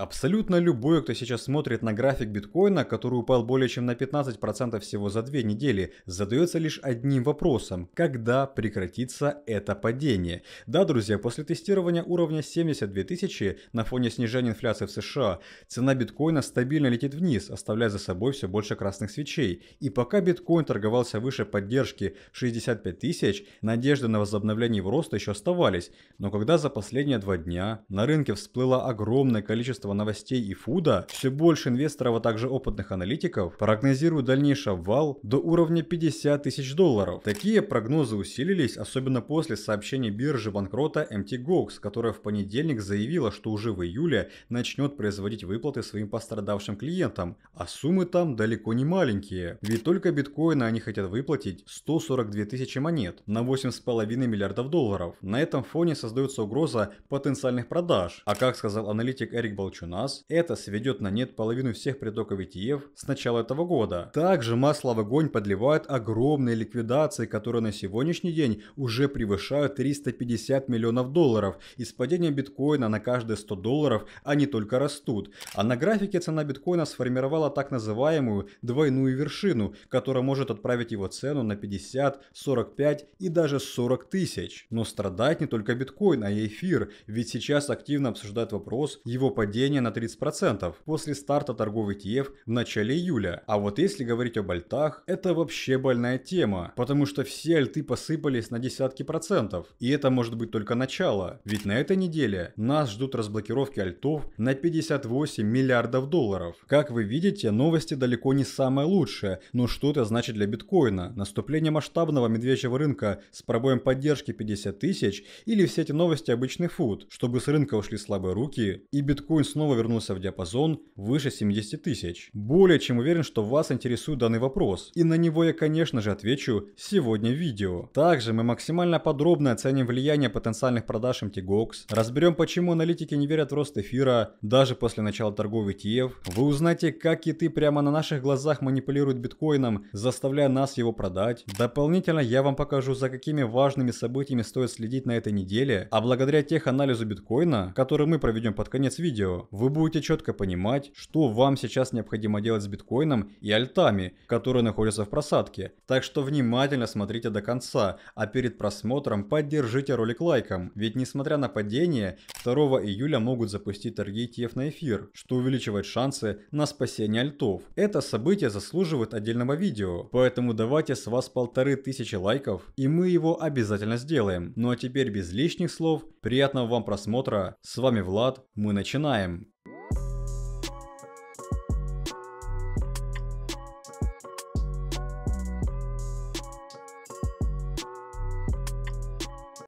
Абсолютно любой, кто сейчас смотрит на график биткоина, который упал более чем на 15% всего за 2 недели, задается лишь одним вопросом: когда прекратится это падение? Да, друзья, после тестирования уровня 72 тысячи на фоне снижения инфляции в США, цена биткоина стабильно летит вниз, оставляя за собой все больше красных свечей. И пока биткоин торговался выше поддержки 65 тысяч, надежды на возобновление его роста еще оставались. Но когда за последние 2 дня на рынке всплыло огромное количество новостей и фуда, все больше инвесторов, а также опытных аналитиков прогнозируют дальнейший обвал до уровня 50 тысяч долларов. Такие прогнозы усилились, особенно после сообщения биржи банкрота MTGOX, которая в понедельник заявила, что уже в июле начнет производить выплаты своим пострадавшим клиентам, а суммы там далеко не маленькие. Ведь только биткоина они хотят выплатить 142 тысячи монет на 8,5 миллиардов долларов. На этом фоне создается угроза потенциальных продаж. А как сказал аналитик Эрик Балчунас, это сведет на нет половину всех притоков ETF с начала этого года. Также масло в огонь подливают огромные ликвидации, которые на сегодняшний день уже превышают 350 миллионов долларов. И с падением биткоина на каждые 100 долларов они только растут. А на графике цена биткоина сформировала так называемую двойную вершину, которая может отправить его цену на 50, 45 и даже 40 тысяч. Но страдает не только биткоин, а и эфир, ведь сейчас активно обсуждают вопрос его падения на 30% после старта торгов ETF в начале июля. А вот если говорить об альтах, это вообще больная тема, потому что все альты посыпались на десятки процентов. И это может быть только начало, ведь на этой неделе нас ждут разблокировки альтов на 58 миллиардов долларов. Как вы видите, новости далеко не самые лучшие, но что это значит для биткоина? Наступление масштабного медвежьего рынка с пробоем поддержки 50 тысяч, или все эти новости обычный фуд, чтобы с рынка ушли слабые руки и биткоин снова вернулся в диапазон выше 70 тысяч? Более чем уверен, что вас интересует данный вопрос, и на него я, конечно же, отвечу сегодня в видео. Также мы максимально подробно оценим влияние потенциальных продаж MTGOX, разберем, почему аналитики не верят в рост эфира даже после начала торгов ETF. Вы узнаете, как киты прямо на наших глазах манипулируют биткоином, заставляя нас его продать. Дополнительно я вам покажу, за какими важными событиями стоит следить на этой неделе, а благодаря теханализу биткоина, который мы проведем под конец видео, вы будете четко понимать, что вам сейчас необходимо делать с биткоином и альтами, которые находятся в просадке. Так что внимательно смотрите до конца, а перед просмотром поддержите ролик лайком, ведь несмотря на падение, 2 июля могут запустить торги ETF на эфир, что увеличивает шансы на спасение альтов. Это событие заслуживает отдельного видео, поэтому давайте с вас 1500 лайков, и мы его обязательно сделаем. Ну а теперь без лишних слов, приятного вам просмотра, с вами Влад, мы начинаем.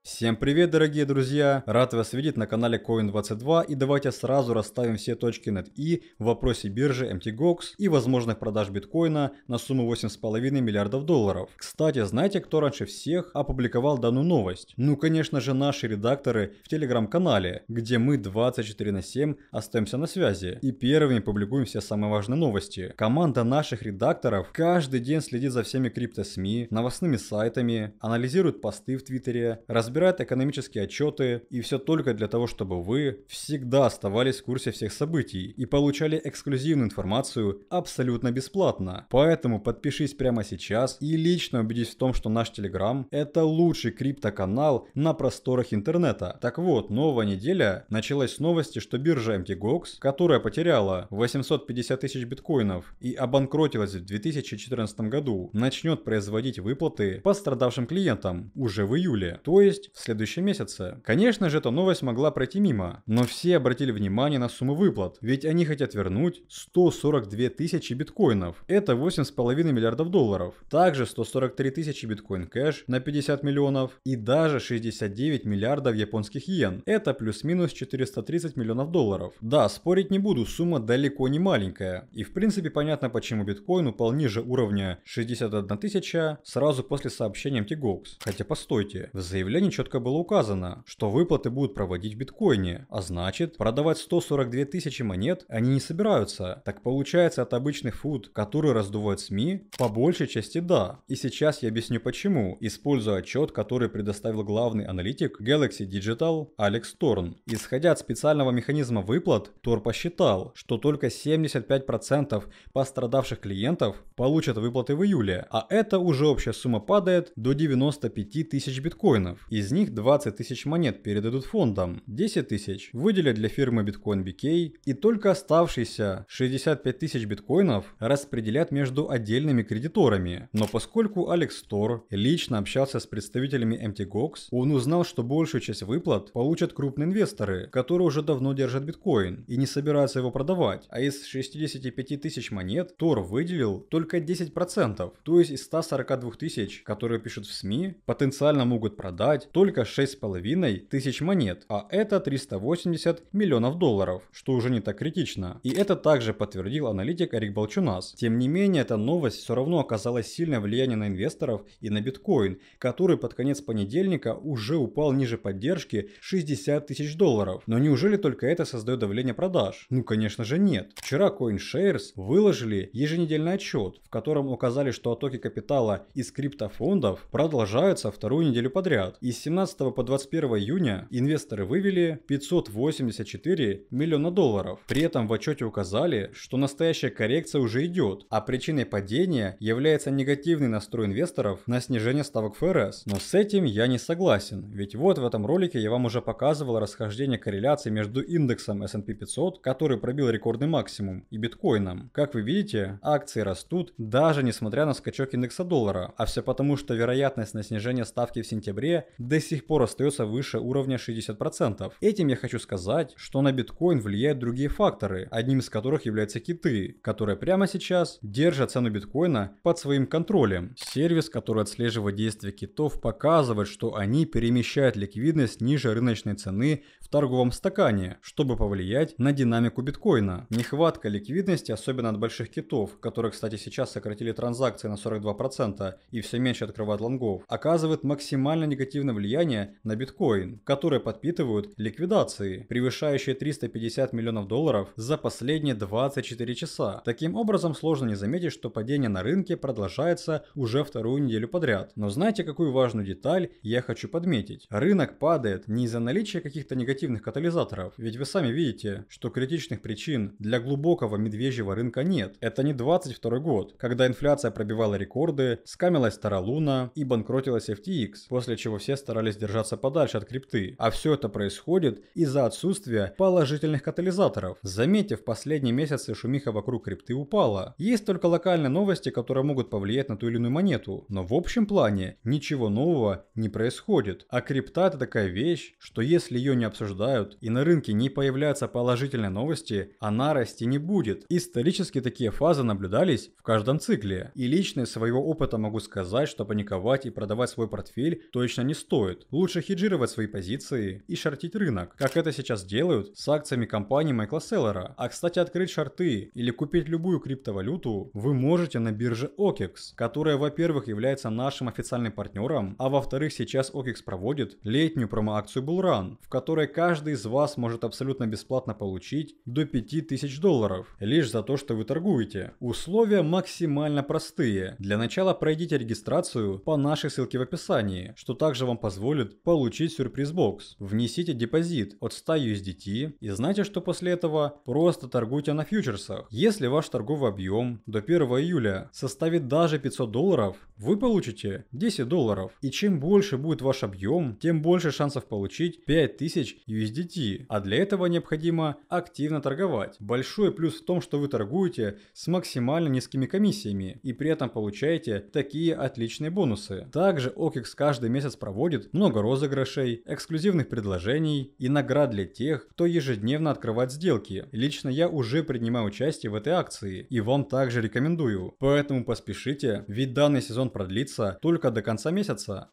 Всем привет, дорогие друзья! Рад вас видеть на канале Coin22, и давайте сразу расставим все точки над «и» в вопросе биржи MTGOX и возможных продаж биткоина на сумму 8,5 миллиардов долларов. Кстати, знаете, кто раньше всех опубликовал данную новость? Ну, конечно же, наши редакторы в телеграм-канале, где мы 24/7 остаемся на связи и первыми публикуем все самые важные новости. Команда наших редакторов каждый день следит за всеми крипто-СМИ, новостными сайтами, анализирует посты в Твиттере, разбирает экономические отчеты, и все только для того, чтобы вы всегда оставались в курсе всех событий и получали эксклюзивную информацию абсолютно бесплатно. Поэтому подпишись прямо сейчас и лично убедись в том, что наш Telegram — это лучший криптоканал на просторах интернета. Так вот, новая неделя началась с новости, что биржа MTGOX, которая потеряла 850 тысяч биткоинов и обанкротилась в 2014 году, начнет производить выплаты пострадавшим клиентам уже в июле, то есть в следующем месяце. Конечно же, эта новость могла пройти мимо, но все обратили внимание на сумму выплат, ведь они хотят вернуть 142 тысячи биткоинов. Это 8,5 миллиардов долларов. Также 143 тысячи биткоин кэш на 50 миллионов и даже 69 миллиардов японских йен. Это плюс-минус 430 миллионов долларов. Да, спорить не буду, сумма далеко не маленькая. И в принципе понятно, почему биткоин упал ниже уровня 61 тысяча сразу после сообщения MTGOX. Хотя постойте, в заявлении четко четко было указано, что выплаты будут проводить в биткоине, а значит, продавать 142 тысячи монет они не собираются. Так получается, от обычных фуд, которые раздувают СМИ, по большей части да. И сейчас я объясню почему, используя отчет, который предоставил главный аналитик Galaxy Digital Алекс Торн. Исходя от специального механизма выплат, Тор посчитал, что только 75% пострадавших клиентов получат выплаты в июле, а это уже общая сумма падает до 95 тысяч биткоинов. Из них 20 тысяч монет передадут фондам, 10 тысяч выделят для фирмы Bitcoin BK, и только оставшиеся 65 тысяч биткоинов распределят между отдельными кредиторами. Но поскольку Алекс Тор лично общался с представителями MTGOX, он узнал, что большую часть выплат получат крупные инвесторы, которые уже давно держат биткоин и не собираются его продавать, а из 65 тысяч монет Тор выделил только 10%, то есть из 142 тысяч, которые пишут в СМИ, потенциально могут продать только 6,5 тысяч монет, а это 380 миллионов долларов, что уже не так критично. И это также подтвердил аналитик Эрик Балчунас. Тем не менее, эта новость все равно оказала сильное влияние на инвесторов и на биткоин, который под конец понедельника уже упал ниже поддержки 60 тысяч долларов. Но неужели только это создает давление продаж? Ну, конечно же нет. Вчера CoinShares выложили еженедельный отчет, в котором указали, что оттоки капитала из криптофондов продолжаются вторую неделю подряд. И с 17 по 21 июня инвесторы вывели 584 миллиона долларов. При этом в отчете указали, что настоящая коррекция уже идет, а причиной падения является негативный настрой инвесторов на снижение ставок ФРС. Но с этим я не согласен, ведь вот в этом ролике я вам уже показывал расхождение корреляции между индексом S&P 500, который пробил рекордный максимум, и биткоином. Как вы видите, акции растут даже несмотря на скачок индекса доллара, а все потому, что вероятность на снижение ставки в сентябре до сих пор остается выше уровня 60%. Этим я хочу сказать, что на биткоин влияют другие факторы, одним из которых являются киты, которые прямо сейчас держат цену биткоина под своим контролем. Сервис, который отслеживает действия китов, показывает, что они перемещают ликвидность ниже рыночной цены в торговом стакане, чтобы повлиять на динамику биткоина. Нехватка ликвидности, особенно от больших китов, которые, кстати, сейчас сократили транзакции на 42% и все меньше открывают лонгов, оказывает максимально негативное влияние на биткоин, которые подпитывают ликвидации, превышающие 350 миллионов долларов за последние 24 часа. Таким образом, сложно не заметить, что падение на рынке продолжается уже вторую неделю подряд. Но знаете, какую важную деталь я хочу подметить? Рынок падает не из-за наличия каких-то негативных катализаторов, ведь вы сами видите, что критичных причин для глубокого медвежьего рынка нет. Это не 22 год, когда инфляция пробивала рекорды, скамилась Terra Luna и банкротилась FTX, после чего все старались держаться подальше от крипты. А все это происходит из-за отсутствия положительных катализаторов. Заметьте, в последние месяцы шумиха вокруг крипты упала. Есть только локальные новости, которые могут повлиять на ту или иную монету, но в общем плане ничего нового не происходит. А крипта — это такая вещь, что если ее не обсуждают и на рынке не появляются положительные новости, она расти не будет. Исторически такие фазы наблюдались в каждом цикле. И лично из своего опыта могу сказать, что паниковать и продавать свой портфель точно не стоит. Лучше хеджировать свои позиции и шортить рынок, как это сейчас делают с акциями компании Майкла Селлера. А кстати, открыть шорты или купить любую криптовалюту вы можете на бирже OKEX, которая, во-первых, является нашим официальным партнером, а во-вторых, сейчас OKEX проводит летнюю промо-акцию Bull Run, в которой каждый из вас может абсолютно бесплатно получить до 5000 долларов, лишь за то, что вы торгуете. Условия максимально простые. Для начала пройдите регистрацию по нашей ссылке в описании, что также вам позволит получить сюрприз-бокс. Внесите депозит от 100 USDT и знайте, что после этого просто торгуйте на фьючерсах. Если ваш торговый объем до 1 июля составит даже 500 долларов, вы получите 10 долларов. И чем больше будет ваш объем, тем больше шансов получить 5000 USDT. А для этого необходимо активно торговать. Большой плюс в том, что вы торгуете с максимально низкими комиссиями и при этом получаете такие отличные бонусы. Также OKEX каждый месяц проводит много розыгрышей, эксклюзивных предложений и наград для тех, кто ежедневно открывает сделки. Лично я уже принимаю участие в этой акции и вам также рекомендую. Поэтому поспешите, ведь данный сезон продлится только до конца месяца.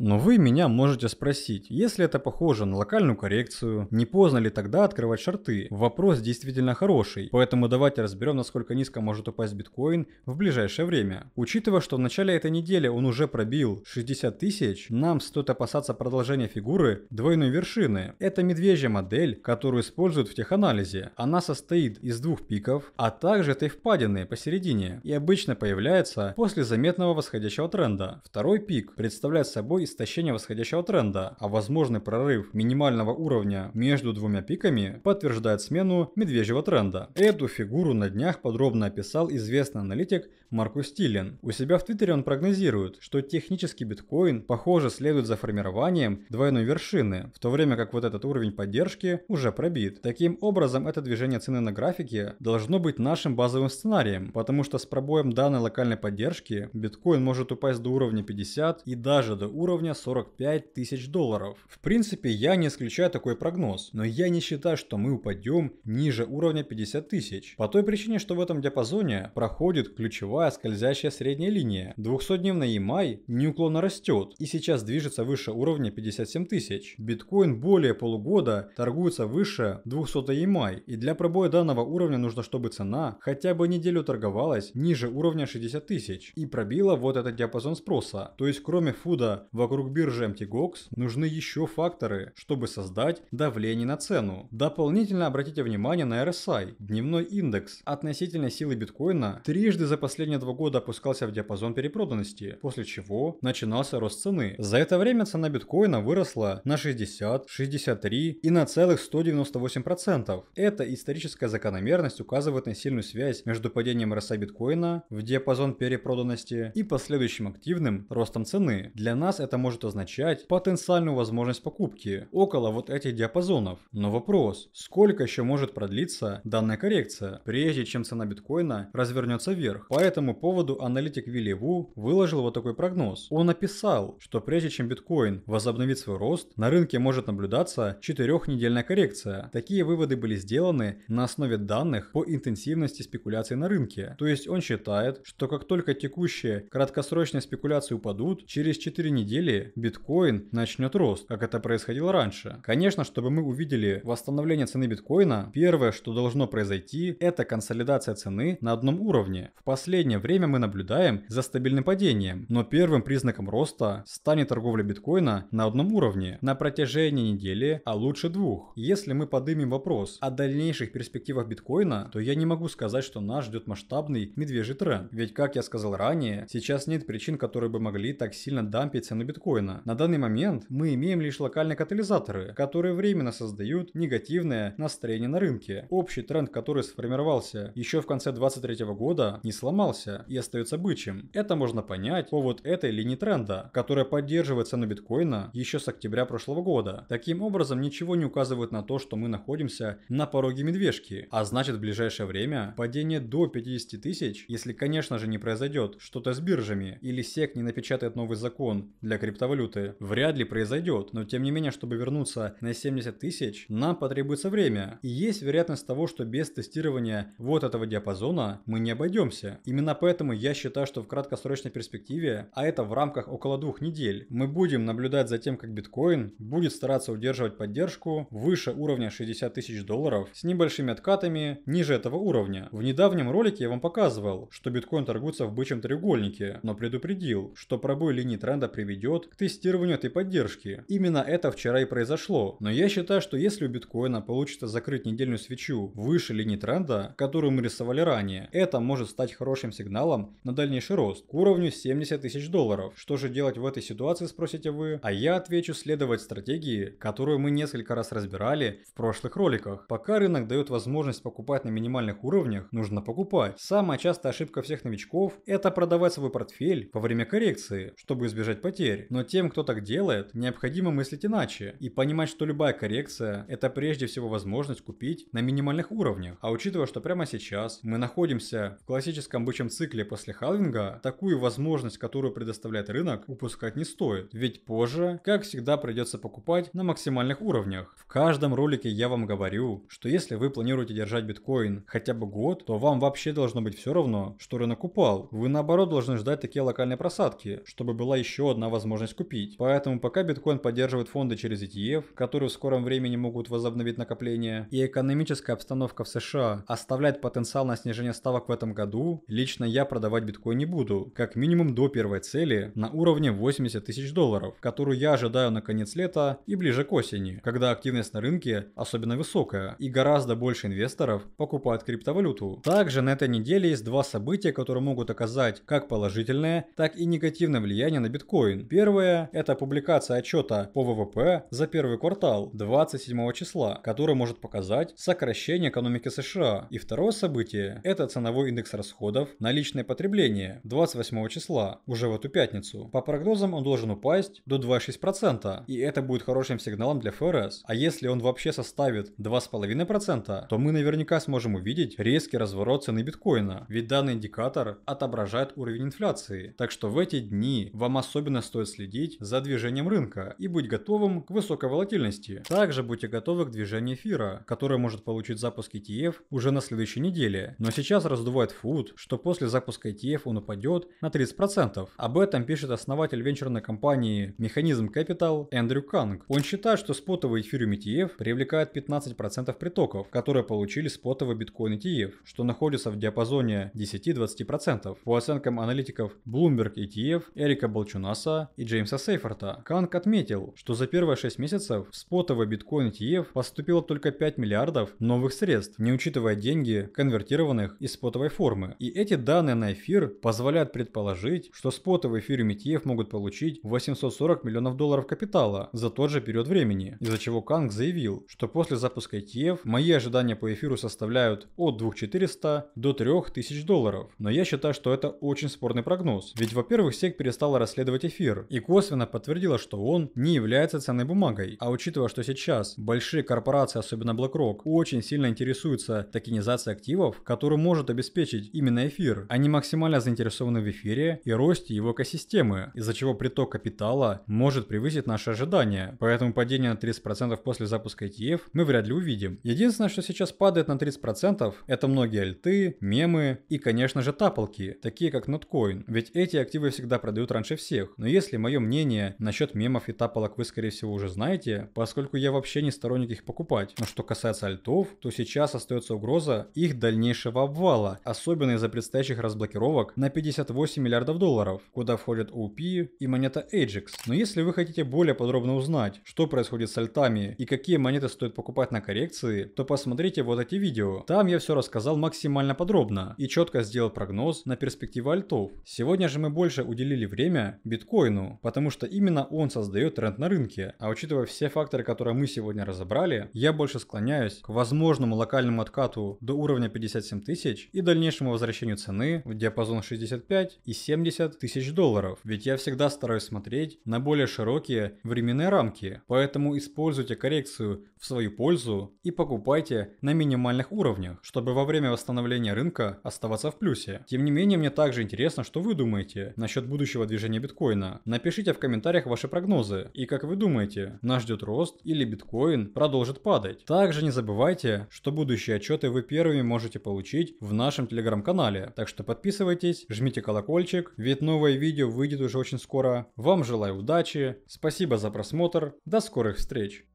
Но вы меня можете спросить, если это похоже на локальную коррекцию, не поздно ли тогда открывать шорты? Вопрос действительно хороший, поэтому давайте разберем, насколько низко может упасть биткоин в ближайшее время. Учитывая, что в начале этой недели он уже пробил 60 тысяч, нам стоит опасаться продолжения фигуры двойной вершины. Это медвежья модель, которую используют в теханализе. Она состоит из двух пиков, а также этой впадины посередине и обычно появляется после заметного восходящего тренда. Второй пик представляет собой истощение восходящего тренда, а возможный прорыв минимального уровня между двумя пиками подтверждает смену медвежьего тренда. Эту фигуру на днях подробно описал известный аналитик Маркус Тиллен. У себя в Твиттере он прогнозирует, что технический биткоин, похоже, следует за формированием двойной вершины, в то время как вот этот уровень поддержки уже пробит. Таким образом, это движение цены на графике должно быть нашим базовым сценарием, потому что с пробоем данной локальной поддержки биткоин может упасть до уровня 50 и даже до уровня 45 тысяч долларов. В принципе, я не исключаю такой прогноз, но я не считаю, что мы упадем ниже уровня 50 тысяч. По той причине, что в этом диапазоне проходит ключевая скользящая средняя линия. 200-дневный EMI неуклонно растет и сейчас движется выше уровня 57 тысяч. Биткоин более полугода торгуется выше 200 EMI, и для пробоя данного уровня нужно, чтобы цена хотя бы неделю торговалась ниже уровня 60 тысяч и пробила вот этот диапазон спроса. То есть кроме фуда вокруг биржи MTGOX нужны еще факторы, чтобы создать давление на цену. Дополнительно обратите внимание на RSI, дневной индекс относительной силы биткоина трижды за последние 2 года опускался в диапазон перепроданности, после чего начинался рост цены. За это время цена биткоина выросла на 60, 63 и на целых 198%. Эта историческая закономерность указывает на сильную связь между падением RSI биткоина в диапазон перепроданности и последующим активным ростом цены. Для нас это может означать потенциальную возможность покупки около вот этих диапазонов. Но вопрос, сколько еще может продлиться данная коррекция, прежде чем цена биткоина развернется вверх? По этому поводу аналитик Вилли Ву выложил вот такой прогноз. Он написал, что прежде чем биткоин возобновит свой рост, на рынке может наблюдаться 4-недельная коррекция. Такие выводы были сделаны на основе данных по интенсивности спекуляций на рынке. То есть он считает, что как только текущие краткосрочные спекуляции упадут, через 4 недели биткоин начнет рост, как это происходило раньше. Конечно, чтобы мы увидели восстановление цены биткоина, первое, что должно произойти, это консолидация цены на одном уровне. В последнее время мы наблюдаем за стабильным падением, но первым признаком роста станет торговля биткоина на одном уровне на протяжении недели, а лучше 2. Если мы поднимем вопрос о дальнейших перспективах биткоина, то я не могу сказать, что нас ждет масштабный медвежий тренд. Ведь, как я сказал ранее, сейчас нет причин, которые бы могли так сильно дампить цену биткоина. На данный момент мы имеем лишь локальные катализаторы, которые временно создают негативное настроение на рынке. Общий тренд, который сформировался еще в конце 2023 года, не сломался и остается бычьим. Это можно понять по вот этой линии тренда, которая поддерживает цену биткоина еще с октября прошлого года. Таким образом, ничего не указывает на то, что мы находимся на пороге медвежки, а значит в ближайшее время падение до 50 тысяч, если, конечно же, не произойдет что-то с биржами или SEC не напечатает новый закон для криптовалюты, вряд ли произойдет, но тем не менее, чтобы вернуться на 70 тысяч, нам потребуется время. И есть вероятность того, что без тестирования вот этого диапазона мы не обойдемся. Именно поэтому я считаю, что в краткосрочной перспективе, а это в рамках около 2 недель, мы будем наблюдать за тем, как биткоин будет стараться удерживать поддержку выше уровня 60 тысяч долларов с небольшими откатами ниже этого уровня. В недавнем ролике я вам показывал, что биткоин торгуется в бычьем треугольнике, но предупредил, что пробой линии тренда приведет к тестированию этой поддержки. Именно это вчера и произошло. Но я считаю, что если у биткоина получится закрыть недельную свечу выше линии тренда, которую мы рисовали ранее, это может стать хорошим сигналом на дальнейший рост к уровню 70 тысяч долларов. Что же делать в этой ситуации, спросите вы? А я отвечу: следовать стратегии, которую мы несколько раз разбирали в прошлых роликах. Пока рынок дает возможность покупать на минимальных уровнях, нужно покупать. Самая частая ошибка всех новичков – это продавать свой портфель во время коррекции, чтобы избежать потерь. Но тем, кто так делает, необходимо мыслить иначе и понимать, что любая коррекция – это прежде всего возможность купить на минимальных уровнях. А учитывая, что прямо сейчас мы находимся в классическом бычьем цикле после халвинга, такую возможность, которую предоставляет рынок, упускать не стоит. Ведь позже, как всегда, придется покупать на максимальных уровнях. В каждом ролике я вам говорю, что если вы планируете держать биткоин хотя бы год, то вам вообще должно быть все равно, что рынок упал. Вы наоборот должны ждать такие локальные просадки, чтобы была еще одна возможность возможность купить. Поэтому пока биткоин поддерживает фонды через ETF, которые в скором времени могут возобновить накопление, и экономическая обстановка в США оставляет потенциал на снижение ставок в этом году, лично я продавать биткоин не буду, как минимум до первой цели на уровне 80 тысяч долларов, которую я ожидаю на конец лета и ближе к осени, когда активность на рынке особенно высокая и гораздо больше инвесторов покупают криптовалюту. Также на этой неделе есть два события, которые могут оказать как положительное, так и негативное влияние на биткоин. Первое – это публикация отчета по ВВП за первый квартал 27 числа, который может показать сокращение экономики США. И второе событие – это ценовой индекс расходов на личное потребление 28 числа, уже в эту пятницу. По прогнозам он должен упасть до 2,6%, и это будет хорошим сигналом для ФРС. А если он вообще составит 2,5%, то мы наверняка сможем увидеть резкий разворот цены биткоина, ведь данный индикатор отображает уровень инфляции. Так что в эти дни вам особенно стоит следить за движением рынка и быть готовым к высокой волатильности. Также будьте готовы к движению эфира, которое может получить запуск ETF уже на следующей неделе. Но сейчас раздувает фут, что после запуска ETF он упадет на 30%. Об этом пишет основатель венчурной компании Mechanism Capital Эндрю Канг. Он считает, что спотовый эфириум ETF привлекает 15% притоков, которые получили спотовый биткоин ETF, что находится в диапазоне 10-20%. По оценкам аналитиков Bloomberg ETF, Эрика Балчунаса и Джеймса Сейфорта, Канг отметил, что за первые 6 месяцев в спотовый биткоин ETF поступило только 5 миллиардов новых средств, не учитывая деньги, конвертированных из спотовой формы. И эти данные на эфир позволяют предположить, что спотовый эфириум ETF могут получить 840 миллионов долларов капитала за тот же период времени, из-за чего Канг заявил, что после запуска ETF мои ожидания по эфиру составляют от 2400 до 3000 долларов. Но я считаю, что это очень спорный прогноз, ведь во-первых, SEC перестала расследовать эфир и косвенно подтвердила, что он не является ценной бумагой, а учитывая, что сейчас большие корпорации, особенно BlackRock, очень сильно интересуются токенизацией активов, которую может обеспечить именно эфир, они максимально заинтересованы в эфире и росте его экосистемы, из-за чего приток капитала может превысить наши ожидания, поэтому падение на 30% после запуска ETF мы вряд ли увидим. Единственное, что сейчас падает на 30%, это многие альты, мемы и, конечно же, тапалки, такие как Notcoin, ведь эти активы всегда продают раньше всех. Но если мое мнение насчет мемов и тапалок вы, скорее всего, уже знаете, поскольку я вообще не сторонник их покупать. Но что касается альтов, то сейчас остается угроза их дальнейшего обвала, особенно из-за предстоящих разблокировок на 58 миллиардов долларов, куда входят OP и монета AGEX. Но если вы хотите более подробно узнать, что происходит с альтами и какие монеты стоит покупать на коррекции, то посмотрите вот эти видео. Там я все рассказал максимально подробно и четко сделал прогноз на перспективы альтов. Сегодня же мы больше уделили время биткоину, потому что именно он создает тренд на рынке. А учитывая все факторы, которые мы сегодня разобрали, я больше склоняюсь к возможному локальному откату до уровня 57 тысяч и дальнейшему возвращению цены в диапазон 65 и 70 тысяч долларов. Ведь я всегда стараюсь смотреть на более широкие временные рамки, поэтому используйте коррекцию в свою пользу и покупайте на минимальных уровнях, чтобы во время восстановления рынка оставаться в плюсе. Тем не менее, мне также интересно, что вы думаете насчет будущего движения биткоина. Напишите в комментариях ваши прогнозы и как вы думаете, нас ждет рост или биткоин продолжит падать. Также не забывайте, что будущие отчеты вы первыми можете получить в нашем телеграм-канале, так что подписывайтесь, жмите колокольчик, ведь новое видео выйдет уже очень скоро. Вам желаю удачи, спасибо за просмотр, до скорых встреч!